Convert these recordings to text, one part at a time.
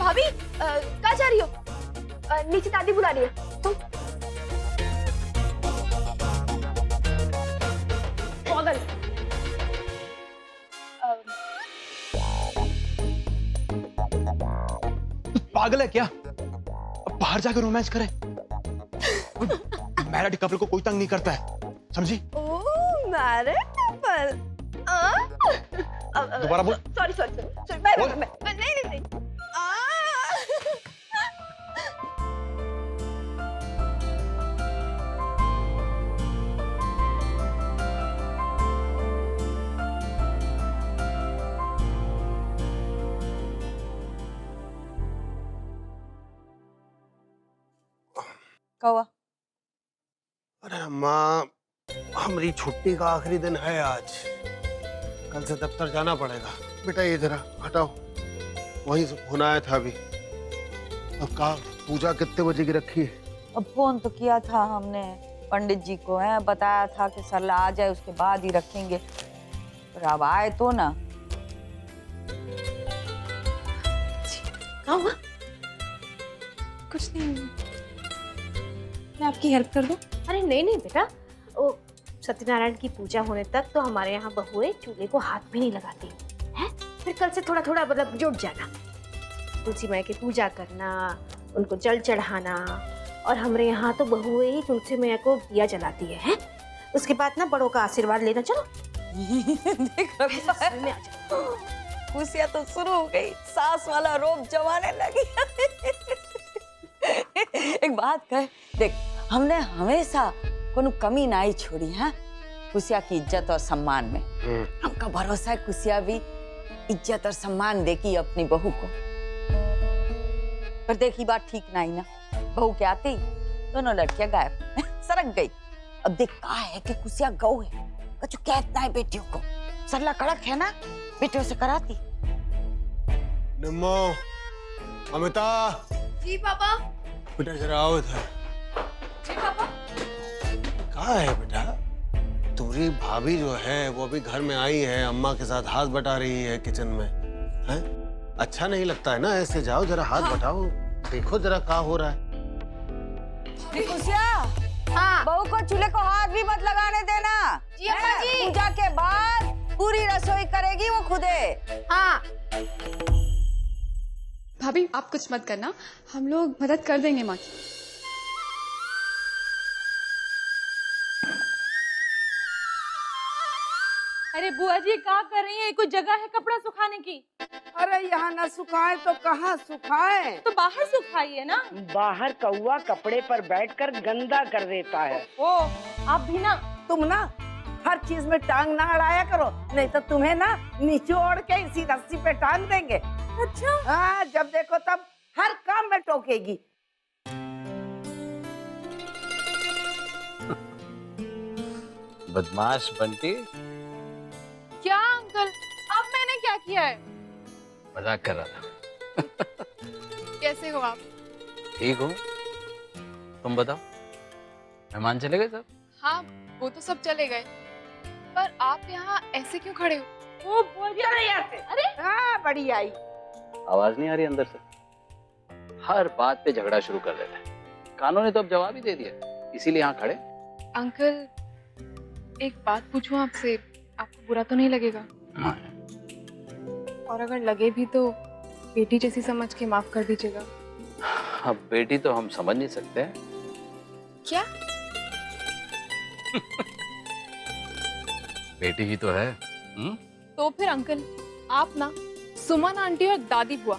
भाभी कहाँ जा रही हो? नीचे दादी बुला रही है। तुम पागल। पागल है क्या? अब बाहर जाकर रोमांस करे। मैरिड कपल को कोई तंग नहीं करता है, समझी? ओह मैरिड कपल। दोबारा बोल। सॉरी मैं नहीं। क्या हुआ? अरे अम्मा, हमारी छुट्टी का आखिरी दिन है आज। कल से दफ्तर जाना पड़ेगा। बेटा ये जरा हटाओ, वहीं से फोन आया था अभी। अब कहा पूजा कितने बजे की रखी है? अब फोन तो किया था हमने पंडित जी को, है बताया था कि सरला आ जाए उसके बाद ही रखेंगे, पर अब आए तो ना। क्या हुआ? कुछ नहीं, मैं आपकी हेल्प कर दूं? अरे नहीं बेटा, ओ सत्यनारायण की पूजा होने तक तो हमारे यहाँ बहुएं चूल्हे को हाथ भी नहीं लगाती हैं। फिर कल से थोड़ा थोड़ा मतलब जुट जाना, तुलसी माई की पूजा करना, उनको जल चढ़ाना, और हमारे यहाँ तो बहुएं ही तुलसी मैया को दिया जलाती है? उसके बाद ना बड़ों का आशीर्वाद लेना। चलो देख में आ जाओ। खुशियाँ तो शुरू हो गई, सास वाला रोब जमाने लगी। एक बात कह, देख हमने हमेशा कोनो कमी ना ही छोड़ी है कुसिया की इज्जत और सम्मान में। हमका भरोसा है कुसिया भी इज्जत और सम्मान देगी अपनी बहू को। पर देखी बात ठीक ना ही ना, बहू के आते ही दोनों लड़कियां गायब, सरक गई। अब देख कहा है कि कुसिया गौ है, कछु कहता है बेटियों को। सरला कड़क है ना, बेटियों से कराती। निम्मो, अमिता। जी पापा। बेटा जरा आओ इधर। जी पापा। कहाँ है बेटा? तुम्हारी भाभी जो है वो भी घर में आई है, अम्मा के साथ हाथ बटा रही है किचन में, हैं? अच्छा नहीं लगता है ना ऐसे? जाओ जरा हाथ बटाओ, देखो जरा क्या हो रहा है। कुसिया, हाँ बहू को चूल्हे को हाथ भी मत लगाने देना। जी अम्मा जी। पूजा के बाद पूरी रसोई करेगी वो खुदे। हाँ भाभी आप कुछ मत करना, हम लोग मदद कर देंगे माँ की। अरे बुआ जी क्या कर रही है? कोई जगह है कपड़ा सुखाने की? अरे यहाँ न सुखाए तो कहाँ सुखाए? तो बाहर सुखाइए ना। बाहर कौवा कपड़े पर बैठकर गंदा कर देता है। ओ आप भी ना। तुम ना हर चीज में टांग ना अड़ाया करो, नहीं तो तुम्हें ना निचोड़ के इसी रस्सी पे टांग देंगे। अच्छा हाँ, जब देखो तब हर काम में टोकेगी। बदमाश बंटी। क्या अंकल, अब मैंने क्या किया है? मजाक कर रहा था। कैसे हो आप? ठीक हूँ, तुम बताओ, मेहमान चले गए सब? हाँ वो तो सब चले गए, पर आप यहाँ ऐसे क्यों खड़े हो? वो बोल यहाँ से। अरे हाँ बड़ी आई। आवाज नहीं आ रही अंदर से? हर बात पे झगड़ा शुरू कर देते हैं। कानून ने तो अब जवाब ही दे दिया, इसीलिए यहाँ खड़े। अंकल एक बात पूछूं आपसे, आपको बुरा तो नहीं लगेगा? और अगर लगे भी तो बेटी जैसी समझ के माफ कर दीजिएगा। अब बेटी तो हम समझ नहीं सकते हैं। क्या? बेटी ही तो है। तो फिर अंकल आप ना सुमन आंटी और दादी बुआ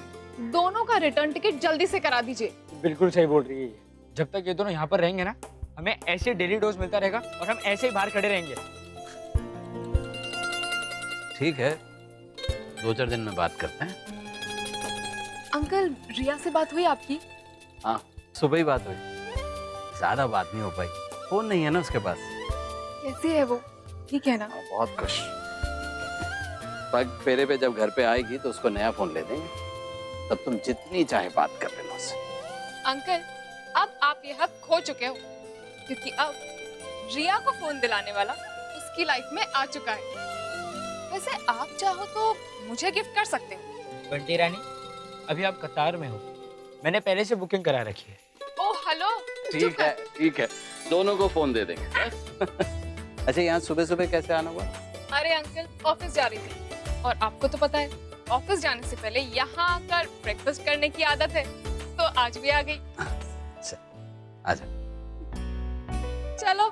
दोनों का रिटर्न टिकट जल्दी से करा दीजिए। बिल्कुल सही बोल रही है ये। जब तक ये दोनों यहाँ पर रहेंगे ना, हमें ऐसे डेली डोज मिलता रहेगा और हम ऐसे ही बाहर खड़े रहेंगे। ठीक है, 2-4 दिन में बात करते हैं। अंकल रिया से बात हुई आपकी? हाँ सुबह ही बात हुई, ज्यादा बात नहीं हो पाई, फोन नहीं है ना उसके पास। कैसी है वो, ठीक है ना? बहुत खुश। पग फेरे पे जब घर पे आएगी तो उसको नया फोन ले देंगे, तब तुम जितनी चाहे बात कर लेना उससे। अंकल अब आप ये हक खो चुके हो, क्योंकि अब रिया को फोन दिलाने वाला उसकी लाइफ में आ चुका है। वैसे आप चाहो तो मुझे गिफ्ट कर सकते हो। बंटी रानी, अभी आप कतार में हो, मैंने पहले से बुकिंग करा रखी है। ओ हेलो, ठीक है, दोनों को फोन दे देंगे बस। अच्छा, यहाँ सुबह सुबह कैसे आना हुआ? अरे अंकल, ऑफिस जा रही थी और आपको तो पता है ऑफिस जाने से पहले यहाँ आकर ब्रेकफास्ट करने की आदत है, तो आज भी आ गई। आजा। चलो।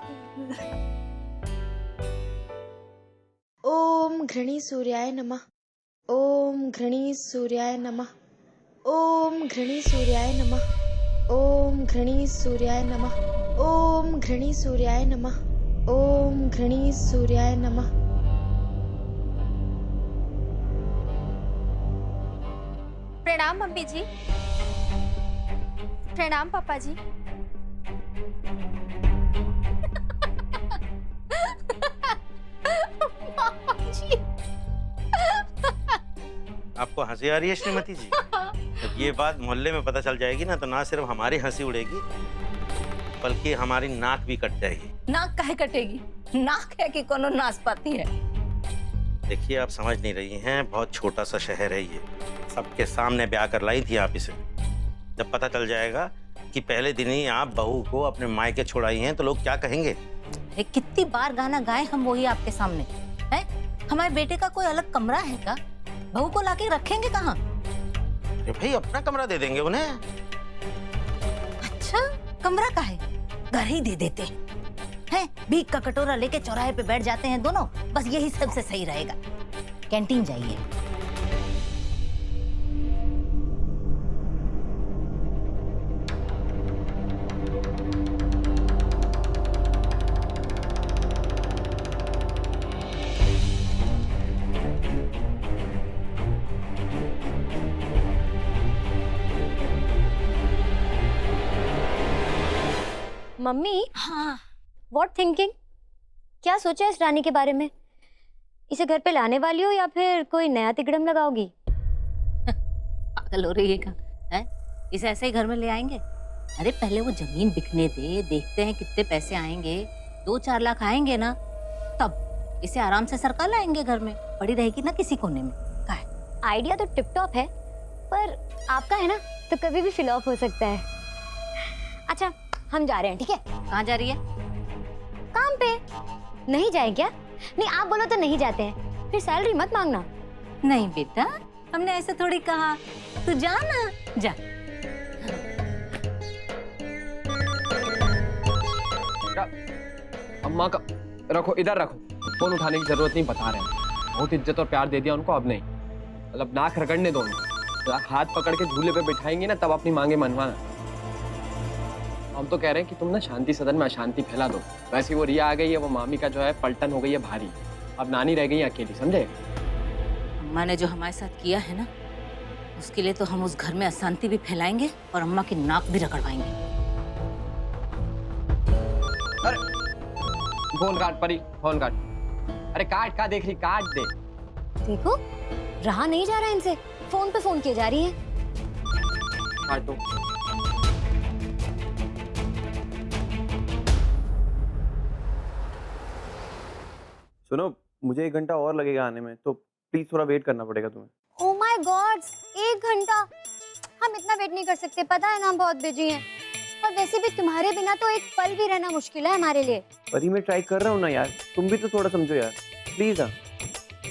ओम घृणी सूर्याय नमः। ओम घृणी सूर्याय नमः। ओम घृणी सूर्याय नमः। ओम घृणी सूर्याय नमः। ओम घृणी सूर्याय नमः। ओम घृणी सूर्याय नमः। प्रणाम मम्मी जी। प्रणाम पापा जी। आपको हंसी आ रही है श्रीमती जी? जब ये बात मोहल्ले में पता चल जाएगी ना, तो ना सिर्फ हमारी हंसी उड़ेगी बल्कि हमारी नाक भी कट जाएगी। नाक काहे कटेगी? नाक है कि कोनो नाशपाती है? देखिए, आप समझ नहीं रही हैं, बहुत छोटा सा शहर है ये। सबके सामने ब्याह कर लाई थी आप इसे। जब पता चल जाएगा कि पहले दिन ही आप बहू को अपने मायके छोड़ाई हैं, तो लोग क्या कहेंगे? अरे कितनी बार गाना गाए हम वही आपके सामने है? हमारे बेटे का कोई अलग कमरा है का? बहू को लाके रखेंगे कहाँ? अरे भाई, अपना कमरा दे देंगे उन्हें। अच्छा, कमरा का है? घर ही दे देते हैं। भीख का कटोरा लेके चौराहे पे बैठ जाते हैं दोनों, बस यही सबसे सही रहेगा। कैंटीन जाइए। मम्मी, हाँ, व्हाट थिंकिंग? क्या सोचा इस रानी के बारे में? इसे घर पे लाने वाली हो या फिर कोई नया तिकड़म लगाओगी? पागल हो रही है क्या? है? इसे ऐसे ही घर में ले आएंगे? अरे पहले वो जमीन बिकने दे, देखते हैं कितने पैसे आएंगे। 2-4 लाख आएंगे ना, तब इसे आराम से सरका लाएंगे घर में। पड़ी रहेगी ना किसी कोने में। क्या है? आइडिया तो टिप टॉप है, पर आपका है ना, तो कभी भी फ्लॉप हो सकता है। अच्छा, हम जा रहे हैं, ठीक है? कहाँ जा रही है? काम पे। नहीं जाए क्या? नहीं, आप बोलो तो नहीं जाते हैं, फिर सैलरी मत मांगना। नहीं बेटा, हमने ऐसे थोड़ी कहा। तू जा ना, जा। अम्मा का रखो, इधर रखो। फोन उठाने की जरूरत नहीं, बता रहे हैं। बहुत इज्जत और प्यार दे दिया उनको, अब नहीं। मतलब नाक रगड़ने दो उनको। हाथ पकड़ के झूले पे बिठाएंगे ना, तब अपनी मांगे मनवाना। हम तो कह रहे हैं कि तुम ना शांति सदन में अशांति फैला दो। वैसे वो रिया आ गई है, वो मामी का जो है पलटन हो गई है भारी। अब नानी रह गई है अकेली, समझे? अम्मा ने जो हमारे साथ किया है ना, उसके लिए तो हम उस घर में अशांति भी फैलाएंगे और अम्मा की नाक भी रगड़वाएंगे। अरे फोन काट परी, फोन काट। अरे काट, का देख रही? काट दे। देखो, रहा नहीं जा रहा है इनसे, फोन पे फोन किए जा रही है। काटो। सुनो, मुझे 1 घंटा और लगेगा आने में, तो प्लीज थोड़ा वेट करना पड़ेगा तुम्हें। ओह माय गॉड, 1 घंटा? हम इतना वेट नहीं कर सकते, पता है ना हम बहुत बिजी हैं। और वैसे भी तुम्हारे बिना तो एक पल भी रहना मुश्किल है हमारे लिए। परी, मैं ट्राई कर रहा हूँ ना यार, तुम भी तो थोड़ा समझो यार, प्लीज। हाँ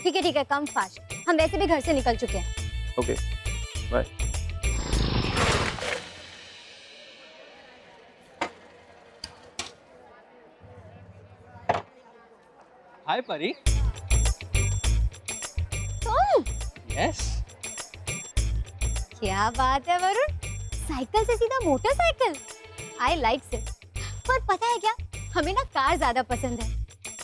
ठीक है, कम फास्ट। हम वैसे भी घर से निकल चुके हैं। Okay, bye. हाय परी। तुम? यस। क्या बात है वरुण, साइकिल से सीधा मोटरसाइकिल। I like it. पर पता है क्या, हमें ना कार ज्यादा पसंद है।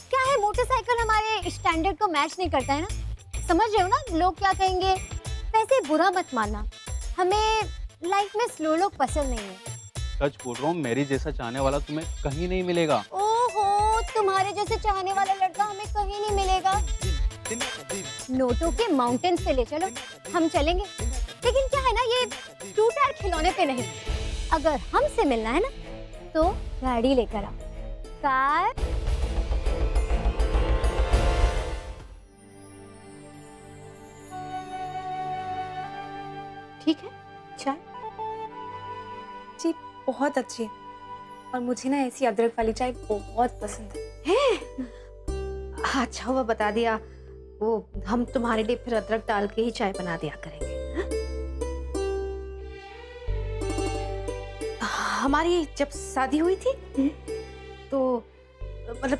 क्या है, मोटरसाइकिल हमारे स्टैंडर्ड को मैच नहीं करता है ना। समझ रहे हो ना लोग क्या कहेंगे? वैसे बुरा मत मानना, हमें लाइफ में स्लो लोग पसंद नहीं है। सच बोल रहा हूँ, मेरी जैसा चाहने वाला तुम्हें कहीं नहीं मिलेगा। ओहो, तुम्हारे जैसे चाहने वाला लड़का हमें कहीं नहीं मिलेगा। नोटों के माउंटेन्स पे ले चलो, हम चलेंगे। लेकिन क्या है ना, ये 2 टायर खिलौने पे नहीं। अगर हमसे मिलना है ना, तो गाड़ी लेकर आओ, कार। ठीक है चाय? जी बहुत अच्छी है और मुझे ना ऐसी अदरक वाली चाय बहुत पसंद है। अच्छा हुआ बता दिया, वो हम तुम्हारे लिए फिर अदरक डाल के ही चाय बना दिया करेंगे। हाँ? हमारी जब शादी हुई थी तो मतलब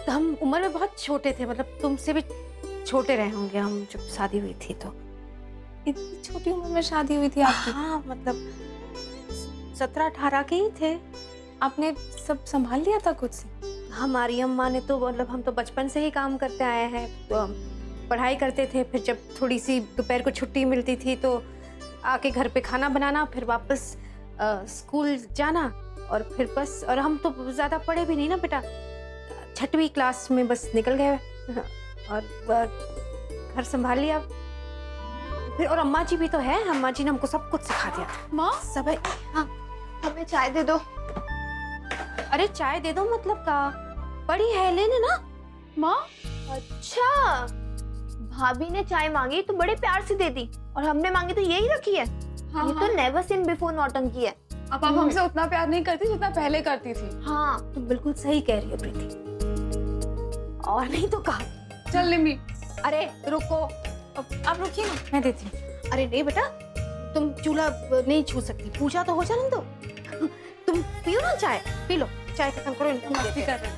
हम उम्र में बहुत छोटे थे, मतलब तुमसे भी छोटे रहे होंगे हम जब शादी हुई थी। तो इतनी छोटी उम्र में शादी हुई थी आपकी? हाँ मतलब 17-18 के ही थे। आपने सब संभाल लिया था खुद से? हमारी अम्मा ने तो मतलब हम तो बचपन से ही काम करते आए हैं, तो हम पढ़ाई करते थे, फिर जब थोड़ी सी दोपहर को छुट्टी मिलती थी तो आके घर पे खाना बनाना, फिर वापस स्कूल जाना और फिर बस। और हम तो ज़्यादा पढ़े भी नहीं ना बेटा, 6वीं क्लास में बस निकल गए और घर संभाल लिया फिर। और अम्मा जी भी तो है, अम्मा जी ने हमको सब कुछ सिखा दिया था। माँ सब है। हाँ हमें चाय दे दो। अरे चाय दे दो मतलब का, बड़ी है लेने ना। माँ अच्छा, भाभी ने चाय मांगी तो बड़े प्यार से दे दी और हमने मांगी तो यही रखी है। हाँ, ये तो नेवर सीन बिफोर नौटंकी है। अब आप हमसे उतना प्यार नहीं करती जितना पहले करती थी। हाँ तुम बिल्कुल सही कह रही हो प्रीति, और नहीं तो कहा। चल निम्मी। अरे रुको, आप रुकिए ना, मैं देती हूँ। अरे नहीं बेटा, तुम चूल्हा नहीं छू सकती, पूजा तो हो जाने दो। तुम पियो ना चाय, पी लो, चाय खत्म करो, इनको मस्ती देते कर रहे हैं।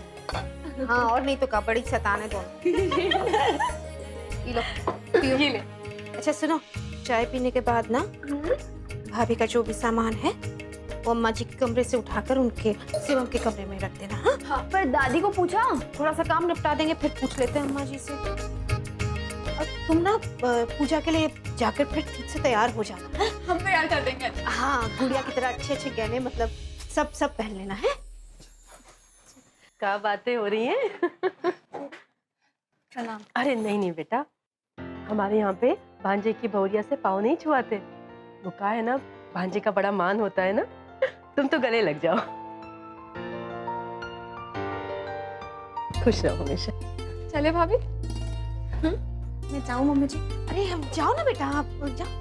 हैं। हाँ और नहीं तो का, बड़ी शैतान है दोनों। पी लो, पियो। ये ले। अच्छा सुनो, चाय पीने के बाद ना भाभी का जो भी सामान है वो अम्मा जी के कमरे से उठाकर उनके शिवम के कमरे में रख देना। हाँ? हाँ, पर दादी को पूछा? थोड़ा सा काम निपटा देंगे, फिर पूछ लेते हैं अम्मा जी से। और तुम ना पूजा के लिए जाकर फिर ठीक से तैयार हो जाना। हम तैयार कर देंगे। हाँ गुड़िया की तरह अच्छे अच्छे गहने मतलब सब पहन लेना है। क्या बातें हो रही हैं? प्रणाम। अरे नहीं बेटा, हमारे यहाँ पे भांजे की बहुरिया से पाँव नहीं छुआते। वो कहा है ना, भांजे का बड़ा मान होता है ना। तुम तो गले लग जाओ। खुश रहो हमेशा। चले भाभी। मैं जाऊँ मम्मी जी? अरे हम जाओ ना बेटा, आप जाओ।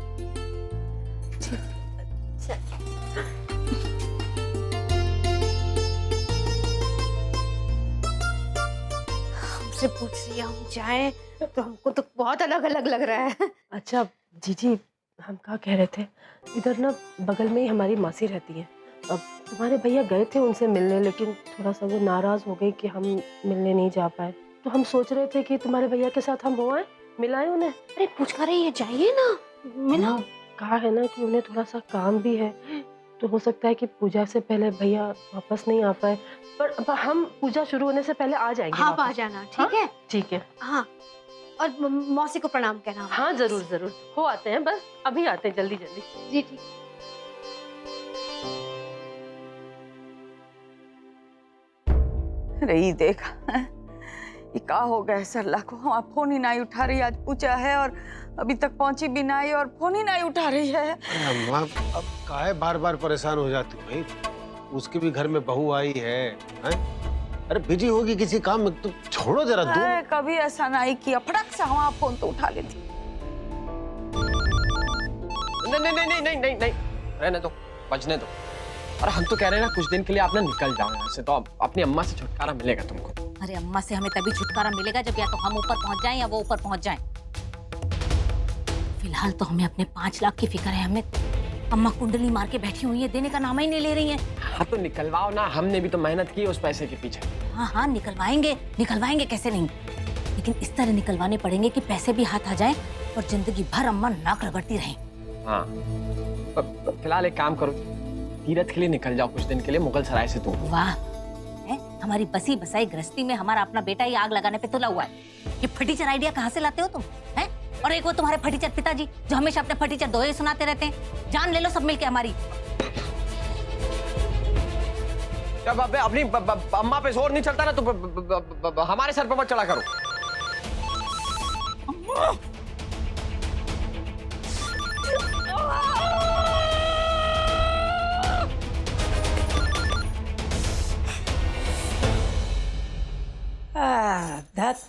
हमसे पूछ रही है हम जाएं, तो हमको तो बहुत अलग अलग लग रहा है। अच्छा जीजी, हम क्या कह रहे थे, इधर ना बगल में ही हमारी मासी रहती है। अब तुम्हारे भैया गए थे उनसे मिलने, लेकिन थोड़ा सा वो नाराज हो गई कि हम मिलने नहीं जा पाए। तो हम सोच रहे थे कि तुम्हारे भैया के साथ हम वो आए, मिलाएं उन्हें। अरे पूछ कर रही है, जाइए ना मिला। कहा है ना कि उन्हें थोड़ा सा काम भी है, तो हो सकता है कि पूजा से पहले भैया वापस नहीं आ पाए, पर हम पूजा शुरू होने से पहले आ जाएंगे। हाँ आ जाना, ठीक है? ठीक है। हाँ और मौसी को प्रणाम कहना। हाँ जरूर जरूर, हो आते हैं, बस अभी आते हैं, जल्दी जल्दी। जी ठीक। रही देखा, ये का हो गया सरला को, हमारा फोन ही नहीं उठा रही। आज पूछा है और अभी तक पहुंची भी नहीं और फोन ही नहीं उठा रही है। अरे अम्मा, अब काहे बार बार परेशान हो जाती हो भाई? उसके भी घर में बहू आई है, हैं? अरे बिजी होगी किसी काम में, तो छोड़ो जरा दूर। कभी ऐसा नहीं किया, फटक से हमारा फोन तो उठा लेती। नहीं, रहने दो, बजने दो। और हम तो कह रहे हैं ना, कुछ दिन के लिए आप ना निकल जाओ यहाँ से, तो अपनी अम्मा से छुटकारा मिलेगा तुमको। अरे अम्मा से हमें तभी छुटकारा मिलेगा जब या तो हम ऊपर पहुंच जाएं या वो ऊपर पहुंच जाएं। फिलहाल तो हमें अपने 5 लाख की फिक्र है। हमें अम्मा कुंडली मार के बैठी हुई है, देने का नाम ही नहीं ले रही हैं। हाँ तो निकलवाओ ना, हमने भी तो मेहनत की उस पैसे के पीछे। हाँ निकलवाएंगे कैसे नहीं, लेकिन इस तरह निकलवाने पड़ेंगे कि पैसे भी हाथ आ जाएं और जिंदगी भर अम्मा नाक रगड़ती रहें। हाँ फिलहाल एक काम करो, तीरथ के लिए निकल जाओ कुछ दिन के लिए मुगल सराय से। तुम वाह, हमारी बसी बसाई गृहस्थी में हमारा अपना बेटा ही आग लगाने पे तुला हुआ है। ये फटीचर आइडिया कहाँ से लाते हो तुम, हैं? और एक वो तुम्हारे फटीचर पिताजी जो हमेशा अपने फटीचर दोहे सुनाते रहते हैं। जान ले लो सब मिलके हमारी। जब अपनी अम्मा पे जोर नहीं चलता ना, तो हमारे सर पे मत चढ़ा करो।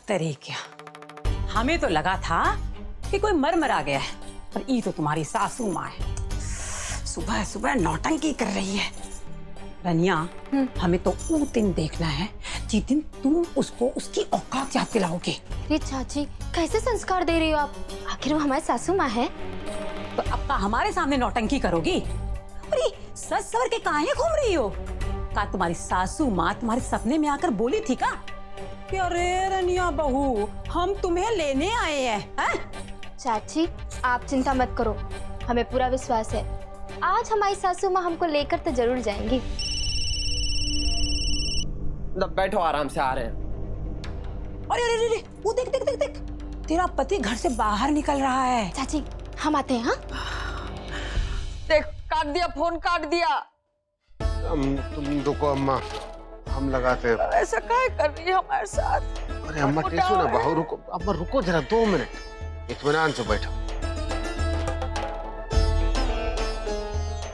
तरीका, हमें तो लगा था कि कोई मर मरा गया है, पर ये तो तुम्हारी सासू माँ है, सुबह सुबह नौटंकी कर रही है। रनिया, हमें तो वो दिन देखना है जिस दिन तुम उसको उसकी औकात याद दिलाओगे। अरे चाची, कैसे संस्कार दे रही हो आप? आखिर वो हमारी सासू माँ है। तो अब का हमारे सामने नौटंकी करोगी? अरे सच सवर के काहे घूम रही हो? का तुम्हारी सासू माँ तुम्हारे सपने में आकर बोली थी का कि अरे रनिया बहू, हम तुम्हें लेने आए हैं? चाची, आप चिंता मत करो, हमें पूरा विश्वास है आज हमारी सासू माँ हमको लेकर तो जरूर जाएंगी। बैठो, आराम से आ रहे हैं। अरे अरे अरे, वो देख देख देख देख, तेरा पति घर से बाहर निकल रहा है। चाची, हम आते हैं। हाँ, देख, काट दिया फोन, काट दिया। तुम रुको अम्मा, हम लगाते हैं। ऐसा क्या कर रही है हमारे साथ? अरे अम्मा टेसो ना बहू, रुको अम्मा, रुको जरा 2 मिनट, इत्मीनान से बैठो।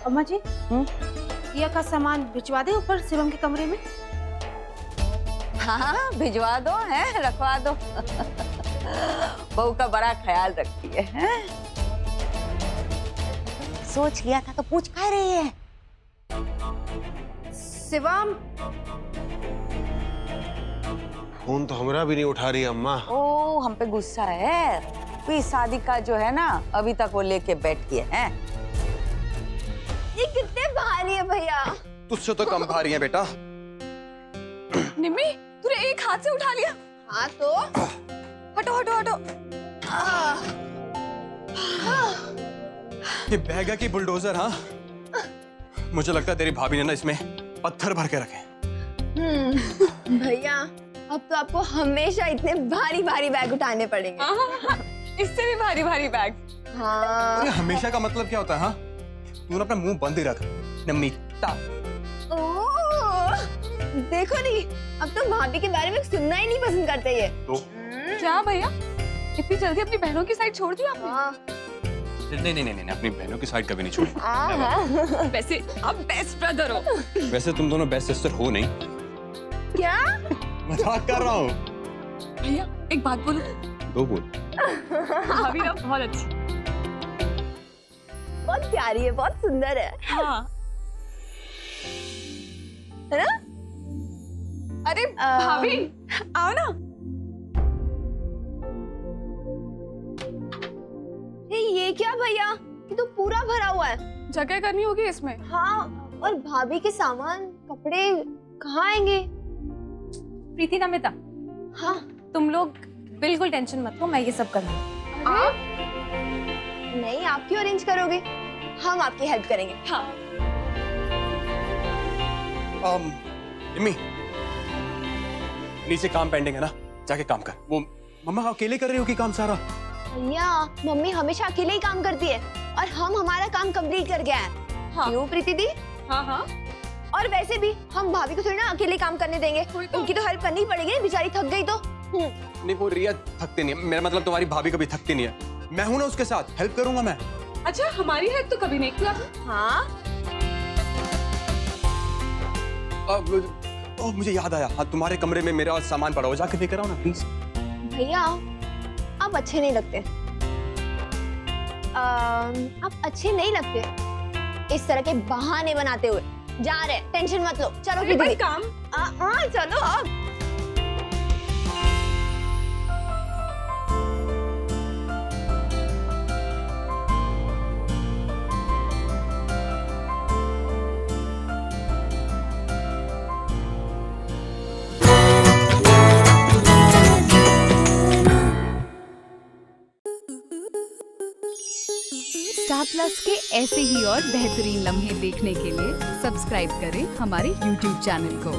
अम्मा जी, दिया का सामान भिजवा दे ऊपर शिवम के कमरे में। हाँ, भिजवा दो, है रखवा दो। बहू का बड़ा ख्याल रखती है। सोच लिया था तो पूछ कह रही है। शिवम, फोन तो हमरा भी नहीं उठा रही अम्मा। ओ, हम पे गुस्सा है। कोई शादी का जो है ना, अभी तक वो लेके बैठ गए हैं। ये कितने भारी है भैया। तुझसे तो कम भारी है बेटा। निम्मी, तूने एक हाथ से उठा लिया। हाँ तो हटो हटो हटो। ये बैग है कि बुलडोजर? हाँ, मुझे लगता है तेरी भाभी ने ना इसमें पत्थर भर के रखे। भैया, अब तो आपको हमेशा इतने भारी भारी बैग उठाने पड़ेंगे। इससे भी भारी भारी बैग। हाँ। अरे हमेशा का मतलब क्या होता है? हाँ, तू अपना मुंह बंद ही रख नमिता। देखो नहीं, अब तो भाभी के बारे में सुनना ही नहीं पसंद करते ये। तो क्या भैया, इतनी जल्दी अपनी बहनों की साइड छोड़ दी आपने? हाँ। नहीं नहीं नहीं, अपनी बहनों की साइड कभी नहीं छोड़ी। वैसे आप बेस्ट ब्रदर हो। वैसे तुम दोनों बेस्ट सिस्टर हो नहीं। क्या? मजाक कर रहा हूँ। भैया, एक बात बोलूं? दो बोल। भाभी ना बहुत अच्छी, बहुत प्यारी है, बहुत सुंदर है। हाँ। है ना? अरे भाभी, आओ ना। ये क्या भैया, ये तो पूरा भरा हुआ है। जगह करनी होगी इसमें। हाँ, और भाभी के सामान, कपड़े कहाँ आएंगे? प्रीति, नमिता, हाँ, तुम लोग बिल्कुल टेंशन मत लो, मैं ये सब कर लूंगी। नहीं, आप क्यों अरेंज करोगे? हम आपकी हेल्प करेंगे। हाँ। इम्मी, नीचे काम पेंडिंग है ना, जाके काम कर। वो मम्मा अकेले कर रही हो कि काम सारा? भैया, मम्मी हमेशा अकेले ही काम करती है और हम हमारा काम कंप्लीट कर गया है। हाँ। क्यों प्रीति दी? हाँ हाँ। और वैसे भी हम भाभी को थोड़ी ना अकेले काम करने देंगे, उनकी तो हेल्प करनी ही पड़ेगी, बेचारी थक गई तो। नहीं, वो रिया थकती नहीं है। मेरा मतलब तुम्हारी भाभी कभी थकती नहीं है। मैं हूं ना उसके साथ, हेल्प करूंगा मैं। अच्छा, हमारी हेल्प तो कभी नहीं की आपने। हाँ। मुझे याद आया, हाँ, तुम्हारे कमरे में मेरा सामान पड़ा हो, जाके लेकर आओ ना प्लीज। भैया, आप अच्छे नहीं लगते। आप अच्छे नहीं लगते इस तरह के बहाने बनाते हुए। जा रहे, टेंशन मत लो। चलो दीदी, काम। हाँ, चलो अब। स्टार प्लस के ऐसे ही और बेहतरीन लम्हे देखने के लिए सब्सक्राइब करें हमारे YouTube चैनल को।